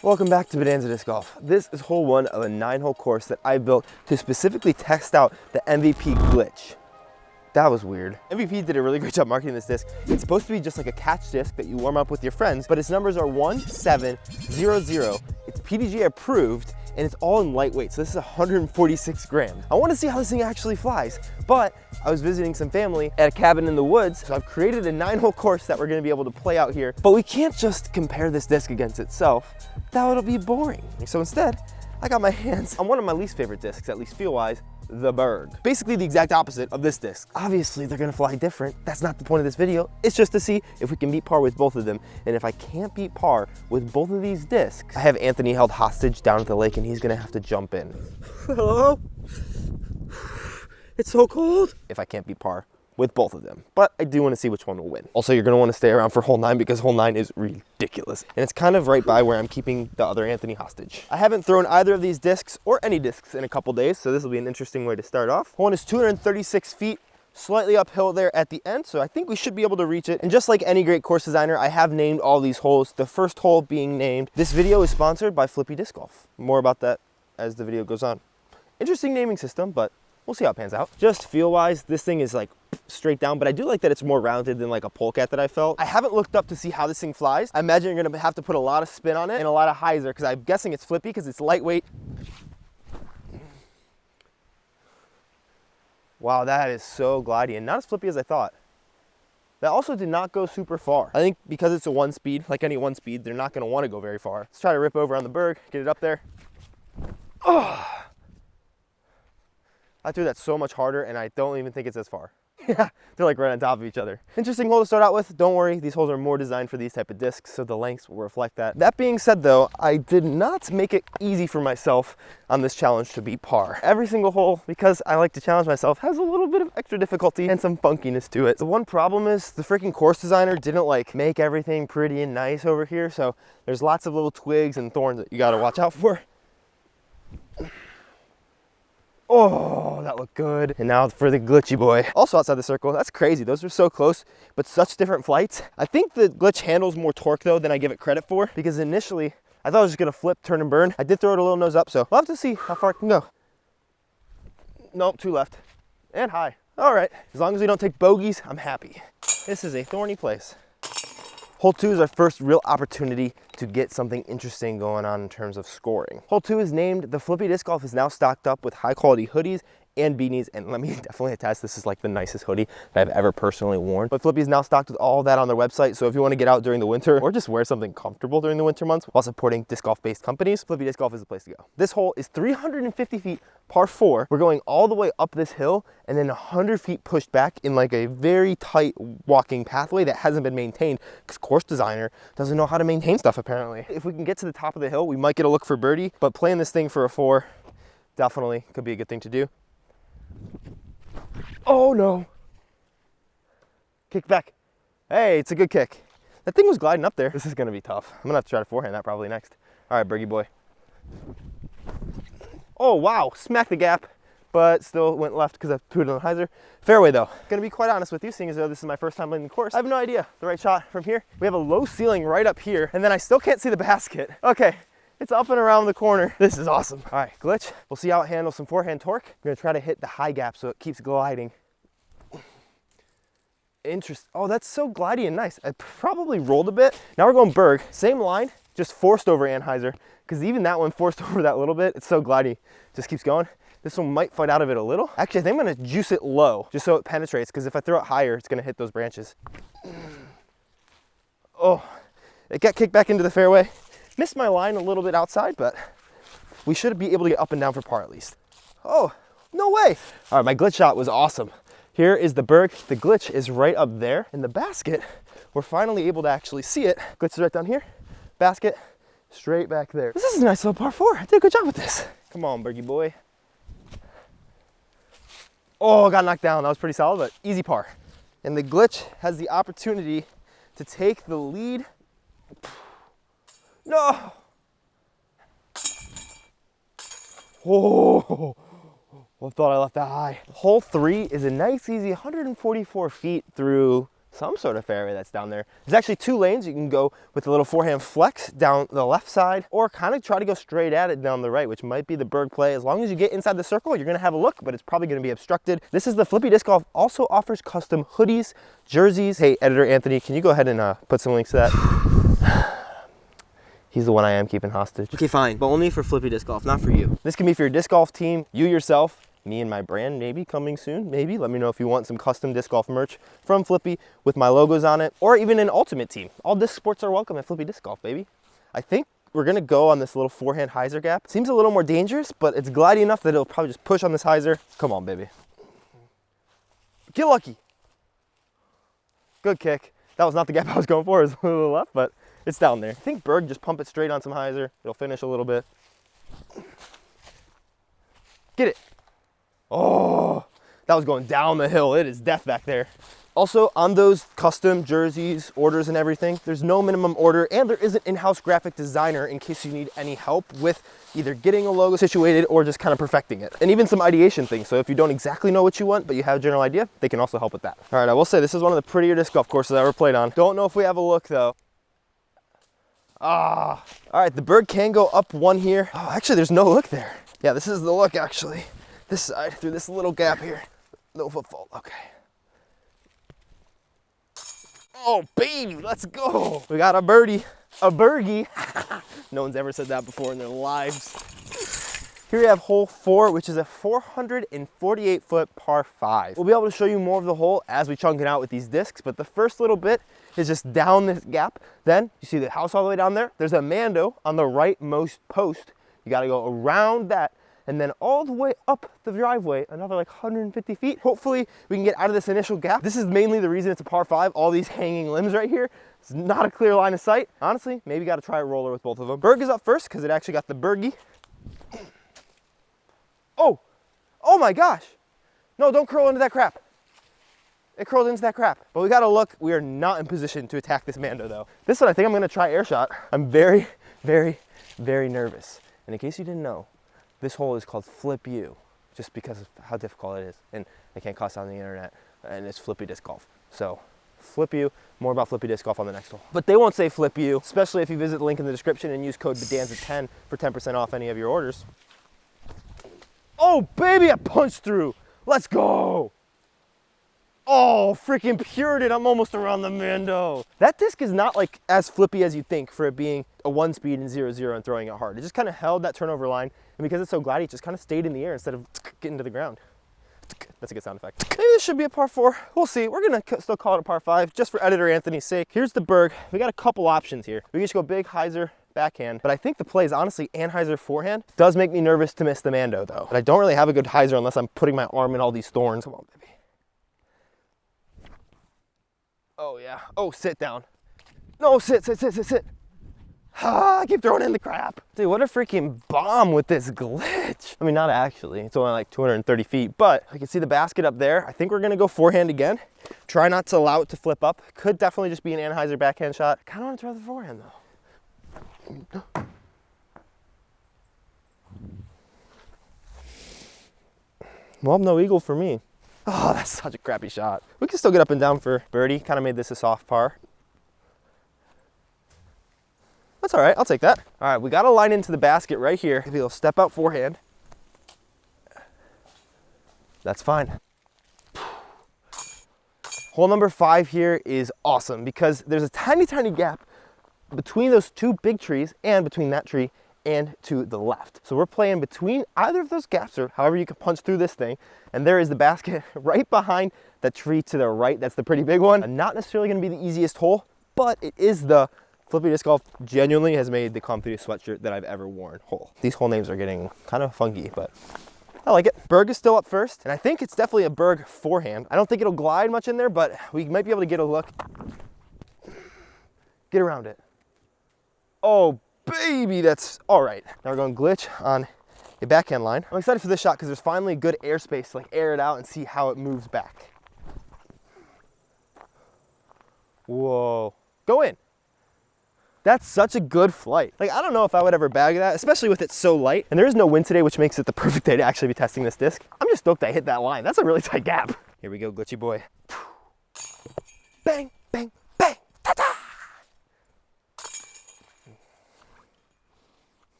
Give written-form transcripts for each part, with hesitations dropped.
Welcome back to Midranges Disc Golf. This is hole 1 of a 9-hole course that I built to specifically test out the MVP glitch. That was weird. MVP did a really great job marketing this disc. It's supposed to be just like a catch disc that you warm up with your friends, but its numbers are 1700. It's PDG approved, and it's all in lightweight, so this is 146 grams. I want to see how this thing actually flies, but I was visiting some family at a cabin in the woods, so I've created a 9-hole course that we're going to be able to play out here. But we can't just compare this disc against itself. That would be boring. So instead, I got my hands on one of my least favorite discs, at least feel-wise, the Berg. Basically the exact opposite of this disc. Obviously they're gonna fly different. That's not the point of this video. It's just to see if we can beat par with both of them. And if I can't beat par with both of these discs, I have Anthony held hostage down at the lake and he's gonna have to jump in. Hello? It's so cold. If I can't beat par with both of them, but I do want to see which one will win. Also, you're going to want to stay around for hole 9 because hole 9 is ridiculous. And it's kind of right by where I'm keeping the other Anthony hostage. I haven't thrown either of these discs or any discs in a couple days, so this will be an interesting way to start off. Hole 1 is 236 feet, slightly uphill there at the end, so I think we should be able to reach it. And just like any great course designer, I have named all these holes, the first hole being named. This video is sponsored by Flippy Disc Golf. More about that as the video goes on. Interesting naming system, but we'll see how it pans out. Just feel-wise, this thing is like straight down, but I do like that it's more rounded than like a polecat that I felt. I haven't looked up to see how this thing flies. I imagine you're gonna have to put a lot of spin on it and a lot of hyzer because I'm guessing it's flippy because it's lightweight. Wow, that is so glidey and not as flippy as I thought. That also did not go super far. I think because it's a 1-speed, like any 1-speed, they're not gonna wanna go very far. Let's try to rip over on the Berg, get it up there. Oh. I threw that so much harder and I don't even think it's as far. Yeah, they're like right on top of each other. Interesting hole to start out with. Don't worry, these holes are more designed for these type of discs, so the lengths will reflect that. That being said though, I did not make it easy for myself on this challenge to beat par. Every single hole, because I like to challenge myself, has a little bit of extra difficulty and some funkiness to it. The one problem is the freaking course designer didn't like make everything pretty and nice over here, so there's lots of little twigs and thorns that you gotta watch out for. Oh, that looked good. And now for the glitchy boy. Also outside the circle, that's crazy. Those are so close, but such different flights. I think the glitch handles more torque though than I give it credit for, because initially I thought I was just gonna flip, turn and burn. I did throw it a little nose up, so we'll have to see how far it can go. Nope, 2 left and high. All right, as long as we don't take bogeys, I'm happy. This is a thorny place. Hole 2 is our first real opportunity to get something interesting going on in terms of scoring. Hole 2 is named The Flippy Disc Golf is now stocked up with high quality hoodies and beanies, and let me definitely attest, this is like the nicest hoodie that I've ever personally worn. But Flippy is now stocked with all that on their website, so if you want to get out during the winter or just wear something comfortable during the winter months while supporting disc golf based companies, Flippy Disc Golf is the place to go. This hole is 350 feet, par 4. We're going all the way up this hill and then 100 feet pushed back in like a very tight walking pathway that hasn't been maintained because course designer doesn't know how to maintain stuff apparently. If we can get to the top of the hill, we might get a look for birdie, but playing this thing for a 4 definitely could be a good thing to do. Oh no. Kick back. Hey, it's a good kick. That thing was gliding up there. This is gonna be tough. I'm gonna have to try to forehand that probably next. All right, Bergie boy. Oh wow, smacked the gap, but still went left because I threw it on the hyzer. Fairway though. Gonna be quite honest with you, seeing as though this is my first time playing the course, I have no idea the right shot from here. We have a low ceiling right up here, and then I still can't see the basket. Okay. It's up and around the corner. This is awesome. All right, glitch. We'll see how it handles some forehand torque. I'm gonna try to hit the high gap so it keeps gliding. Interesting. Oh, that's so glidey and nice. I probably rolled a bit. Now we're going Berg. Same line, just forced over Anheuser, because even that one forced over that little bit. It's so glidey. Just keeps going. This one might fight out of it a little. Actually, I think I'm gonna juice it low just so it penetrates, because if I throw it higher, it's gonna hit those branches. Oh, it got kicked back into the fairway. Missed my line a little bit outside, but we should be able to get up and down for par at least. Oh, no way. All right, my glitch shot was awesome. Here is the Berg. The glitch is right up there. In the basket, we're finally able to actually see it. Glitch is right down here. Basket, straight back there. This is a nice little par 4. I did a good job with this. Come on, Bergie boy. Oh, got knocked down. That was pretty solid, but easy par. And the glitch has the opportunity to take the lead. No! Oh, I thought I left that high. Hole 3 is a nice, easy 144 feet through some sort of fairway that's down there. There's actually 2 lanes. You can go with a little forehand flex down the left side, or kind of try to go straight at it down the right, which might be the Berg play. As long as you get inside the circle, you're gonna have a look, but it's probably gonna be obstructed. This is the Flippy Disc Golf, also offers custom hoodies, jerseys. Hey, editor Anthony, can you go ahead and put some links to that? He's the one I am keeping hostage. Okay, fine, but only for Flippy Disc Golf, not for you. This can be for your disc golf team, you yourself, me and my brand, maybe coming soon, maybe. Let me know if you want some custom disc golf merch from Flippy with my logos on it, or even an ultimate team. All disc sports are welcome at Flippy Disc Golf, baby. I think we're gonna go on this little forehand hyzer gap. Seems a little more dangerous, but it's glidey enough that it'll probably just push on this hyzer. Come on, baby. Get lucky. Good kick. That was not the gap I was going for, it was a little left, but it's down there. I think Berg, just pump it straight on some hyzer. It'll finish a little bit. Get it. Oh, that was going down the hill. It is death back there. Also, on those custom jerseys, orders and everything, there's no minimum order, and there is an in-house graphic designer in case you need any help with either getting a logo situated or just kind of perfecting it. And even some ideation things. So if you don't exactly know what you want, but you have a general idea, they can also help with that. All right, I will say this is one of the prettier disc golf courses I ever played on. Don't know if we have a look though. All right, the Berg can go up one here. Oh, actually, there's no look there. Yeah, this is the look actually. This side, through this little gap here. No footfall, okay. Oh, baby, let's go. We got a birdie, a Bergie. No one's ever said that before in their lives. Here we have hole 4, which is a 448-foot par 5. We'll be able to show you more of the hole as we chunk it out with these discs, but the first little bit is just down this gap. Then you see the house all the way down there. There's a Mando on the rightmost post. You gotta go around that and then all the way up the driveway, another like 150 feet. Hopefully we can get out of this initial gap. This is mainly the reason it's a par 5, all these hanging limbs right here. It's not a clear line of sight. Honestly, maybe gotta try a roller with both of them. Berg is up first because it actually got the Bergie. Oh my gosh. No, don't curl into that crap. It curled into that crap. But we gotta look, we are not in position to attack this Mando though. This one I think I'm gonna try air shot. I'm very, very, very nervous. And in case you didn't know, this hole is called Flip U, just because of how difficult it is. And they can't cost on the internet, and it's Flippy Disc Golf. So, Flip U, more about Flippy Disc Golf on the next hole. But they won't say Flip U, especially if you visit the link in the description and use code BEDANZA10 for 10% off any of your orders. Oh, baby, I punched through. Let's go. Oh, freaking pured it. I'm almost around the Mando. That disc is not like as flippy as you think for it being a 1-speed and 0-0 and throwing it hard. It just kind of held that turnover line. And because it's so glidey, it just kind of stayed in the air instead of getting to the ground. That's a good sound effect. Maybe this should be a par 4. We'll see. We're going to still call it a par 5 just for editor Anthony's sake. Here's the Berg. We got a couple options here. We can just go big hyzer backhand, but I think the play is honestly anhyzer forehand. Does make me nervous to miss the Mando though. But I don't really have a good hyzer unless I'm putting my arm in all these thorns. Come on, baby. Oh yeah. Oh, sit down. No, sit. Ah, I keep throwing in the crap. Dude, what a freaking bomb with this glitch. I mean, not actually. It's only like 230 feet, but I can see the basket up there. I think we're gonna go forehand again. Try not to allow it to flip up. Could definitely just be an anhyzer backhand shot. Kind of want to throw the forehand though. Well, no eagle for me. Oh, that's such a crappy shot. We can still get up and down for birdie. Kind of made this a soft par. That's all right, I'll take that. All right, we got to line into the basket right here. Maybe we'll step out forehand. That's fine. Hole number 5 here is awesome because there's a tiny, tiny gap between those 2 big trees and between that tree and to the left. So we're playing between either of those gaps, or however you can punch through this thing. And there is the basket right behind the tree to the right. That's the pretty big one. And not necessarily gonna be the easiest hole, but it is the Flippy Disc Golf genuinely has made the comfiest sweatshirt that I've ever worn hole. These hole names are getting kind of funky, but I like it. Berg is still up first, and I think it's definitely a Berg forehand. I don't think it'll glide much in there, but we might be able to get a look. Get around it. Oh, baby, that's all right. Now we're going glitch on a backhand line. I'm excited for this shot because there's finally good airspace to like air it out and see how it moves back. Whoa, go in. That's such a good flight. Like, I don't know if I would ever bag that, especially with it so light. And there is no wind today, which makes it the perfect day to actually be testing this disc. I'm just stoked I hit that line. That's a really tight gap. Here we go, glitchy boy. bang, bang, bang, ta-da!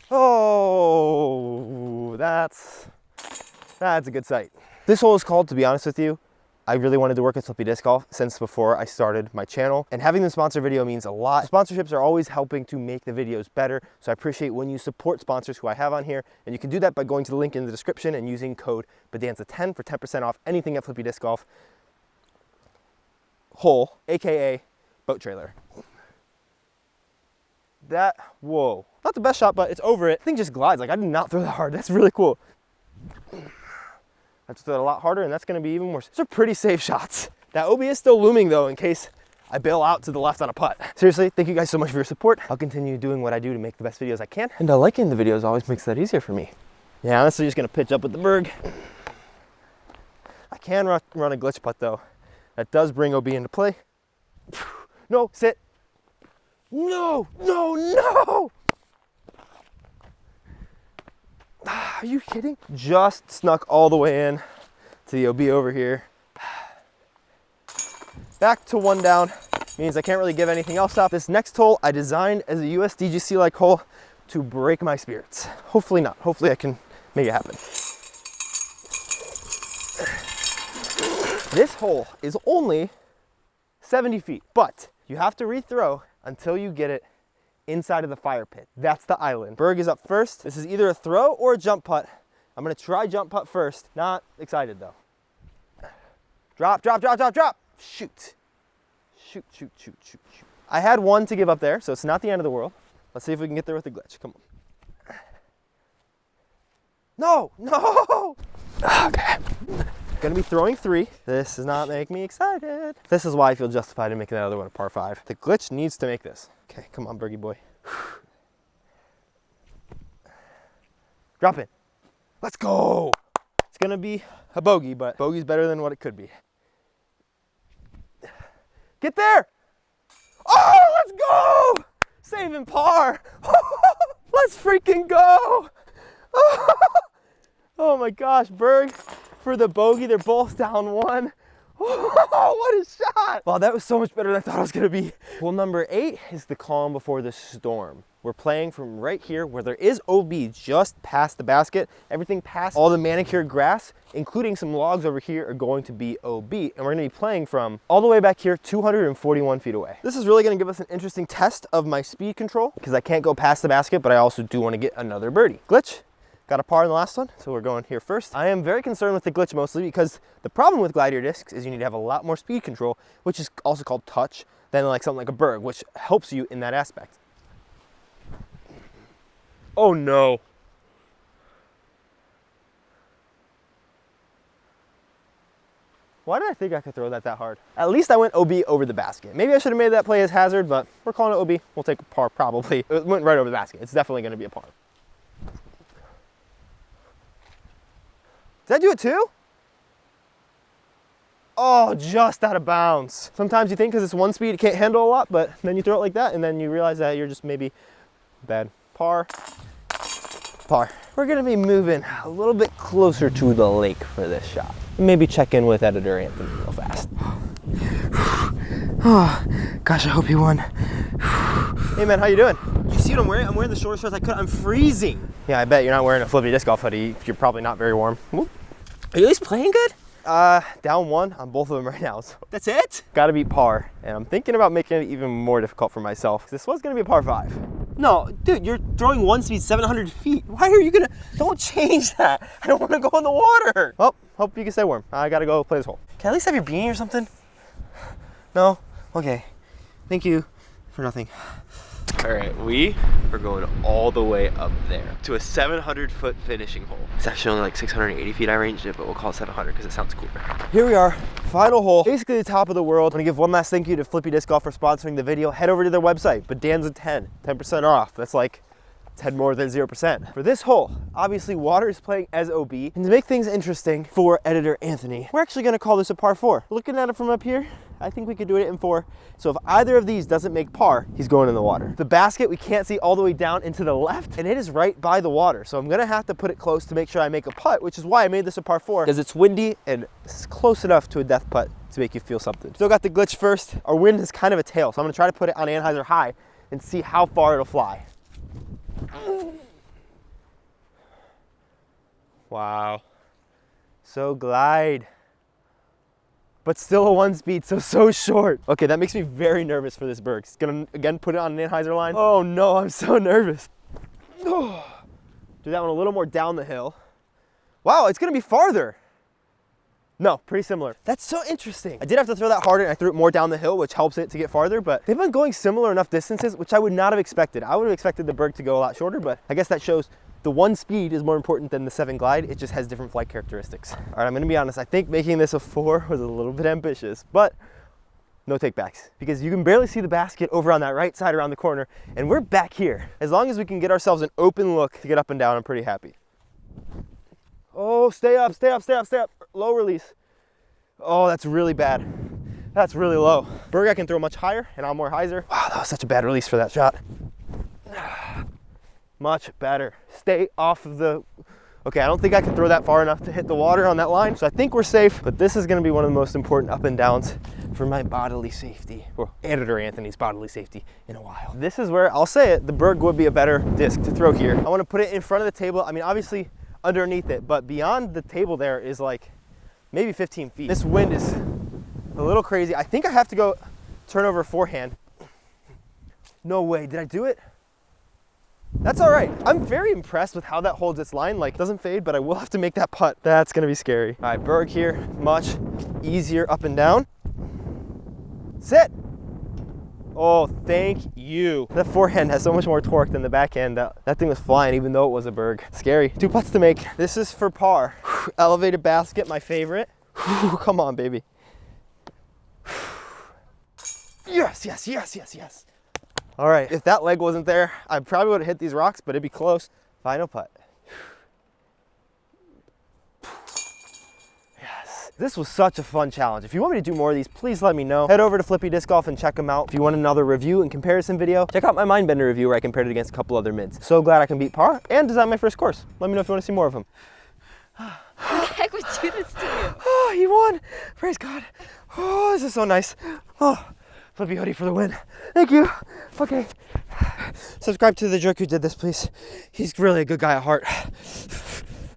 Oh, that's a good sight. This hole is called, to be honest with you, I really wanted to work at flippy disc golf since before I started my channel, and having the sponsor video means a lot. Sponsorships are always helping to make the videos better, so I appreciate when you support sponsors who I have on here, and you can do that by going to the link in the description and using code BEDANZA10 for 10% off anything at flippy disc golf. Hole, aka boat trailer. That, whoa. Not the best shot, but it's over it. The thing just glides. Like, I did not throw that hard. That's really cool. I just throw it a lot harder, and that's gonna be even worse. These are pretty safe shots. That OB is still looming though, in case I bail out to the left on a putt. Seriously, thank you guys so much for your support. I'll continue doing what I do to make the best videos I can. And liking the videos always makes that easier for me. Yeah, honestly, just gonna pitch up with the Berg. I can run a glitch putt though. That does bring OB into play. No, sit. No, no, no! Are you kidding? Just snuck all the way in to the OB over here. Back to one down. Means I can't really give anything else up. This next hole I designed as a USDGC-like hole to break my spirits. Hopefully not. Hopefully I can make it happen. This hole is only 70 feet, but you have to rethrow until you get it inside of the fire pit. That's the island. Berg is up first. This is either a throw or a jump putt. I'm gonna try jump putt first. Not excited though. Drop, drop, drop, drop, drop. Shoot. Shoot, shoot, shoot, shoot, shoot. I had one to give up there, so it's not the end of the world. Let's see if we can get there with the glitch. Come on. No, no. Okay. Gonna be throwing 3. This does not make me excited. This is why I feel justified in making that other one a par 5. The glitch needs to make this. Okay, come on, Bergie boy. Drop it. Let's go. It's gonna be a bogey, but bogey's better than what it could be. Get there. Oh, let's go. Saving par. Let's freaking go. Oh my gosh, Berg for the bogey. They're both down 1. Oh, what a shot! Wow, that was so much better than I thought it was gonna be. Hole number 8 is the calm before the storm. We're playing from right here where there is OB just past the basket. Everything past all the manicured grass, including some logs over here, are going to be OB. And we're gonna be playing from all the way back here, 241 feet away. This is really gonna give us an interesting test of my speed control because I can't go past the basket, but I also do wanna get another birdie. Glitch. Got a par in the last one, so we're going here first. I am very concerned with the glitch mostly because the problem with glider discs is you need to have a lot more speed control, which is also called touch, than like something like a Berg, which helps you in that aspect. Oh no. Why did I think I could throw that hard? At least I went OB over the basket. Maybe I should have made that play as hazard, but we're calling it OB. We'll take a par probably. It went right over the basket. It's definitely gonna be a par. Did I do it too? Oh, just out of bounds. Sometimes you think because it's one speed, it can't handle a lot, but then you throw it like that and then you realize that you're just maybe bad. Par, par. We're gonna be moving a little bit closer to the lake for this shot. Maybe check in with editor Anthony real fast. Oh, gosh, I hope he won. Hey man, how you doing? You see what I'm wearing? I'm wearing the short shorts I could. I'm freezing. Yeah, I bet you're not wearing a flippy disc golf hoodie. You're probably not very warm. Whoop. Are you at least playing good? Down 1 on both of them right now. So that's it? Gotta beat par. And I'm thinking about making it even more difficult for myself. This was gonna be a par 5. No, dude, you're throwing one speed 700 feet. Why are you gonna, don't change that. I don't wanna go in the water. Well, hope you can stay warm. I gotta go play this hole. Can I at least have your beanie or something? No? Okay. Thank you for nothing. All right, we are going all the way up there to a 700-foot finishing hole. It's actually only like 680 feet. I ranged it, but we'll call it 700 because it sounds cooler. Here we are, final hole, basically the top of the world. I'm gonna give one last thank you to Flippy Disc Golf for sponsoring the video. Head over to their website, Bedanza10, 10% off. That's like had more than 0%. For this hole, obviously water is playing as OB, and to make things interesting for editor Anthony, we're actually gonna call this a par 4. Looking at it from up here, I think we could do it in 4. So if either of these doesn't make par, he's going in the water. The basket, we can't see all the way down into the left, and it is right by the water. So I'm gonna have to put it close to make sure I make a putt, which is why I made this a par 4, because it's windy and it's close enough to a death putt to make you feel something. Still got the glitch first. Our wind is kind of a tail, so I'm gonna try to put it on Anheuser high and see how far it'll fly. Wow. So glide. But still a 1-speed, so short. Okay, that makes me very nervous for this Berg. It's gonna, again, put it on an Anheuser line. Oh no, I'm so nervous. Do that one a little more down the hill. Wow, it's gonna be farther. No, pretty similar. That's so interesting. I did have to throw that harder and I threw it more down the hill, which helps it to get farther, but they've been going similar enough distances, which I would not have expected. I would have expected the Berg to go a lot shorter, but I guess that shows the 1-speed is more important than the 7 glide. It just has different flight characteristics. All right, I'm gonna be honest. I think making this a 4 was a little bit ambitious, but no takebacks, because you can barely see the basket over on that right side around the corner, and we're back here. As long as we can get ourselves an open look to get up and down, I'm pretty happy. Oh, stay up, stay up, stay up, stay up. Low release. Oh, that's really bad. That's really low. Berg, I can throw much higher, and I'm more hyzer. Wow, that was such a bad release for that shot. Much better. Stay off of the... Okay, I don't think I can throw that far enough to hit the water on that line, so I think we're safe, but this is gonna be one of the most important up and downs for my bodily safety, or editor Anthony's bodily safety in a while. This is where, I'll say it, the Berg would be a better disc to throw here. I wanna put it in front of the table. I mean, obviously underneath it, but beyond the table there is like maybe 15 feet. This wind is a little crazy. I think I have to go turn over forehand. No way, did I do it? That's all right. I'm very impressed with how that holds its line. Like, doesn't fade, but I will have to make that putt. That's gonna be scary. All right, Berg here, much easier up and down. Sit. Oh, thank you. That forehand has so much more torque than the backhand. That thing was flying even though it was a Berg. Scary. 2 putts to make. This is for par. Elevated basket, my favorite. Come on, baby. Yes, yes, yes, yes, yes. All right, if that leg wasn't there, I probably would have hit these rocks, but it'd be close. Final putt. Yes. This was such a fun challenge. If you want me to do more of these, please let me know. Head over to Flippy Disc Golf and check them out. If you want another review and comparison video, check out my Mindbender review where I compared it against a couple other mids. So glad I can beat par and design my first course. Let me know if you want to see more of them. Who the heck would do this to you? Oh, he won. Praise God. Oh, this is so nice. Oh. Flippy hoodie for the win. Thank you. Okay. Subscribe to the jerk who did this, please. He's really a good guy at heart.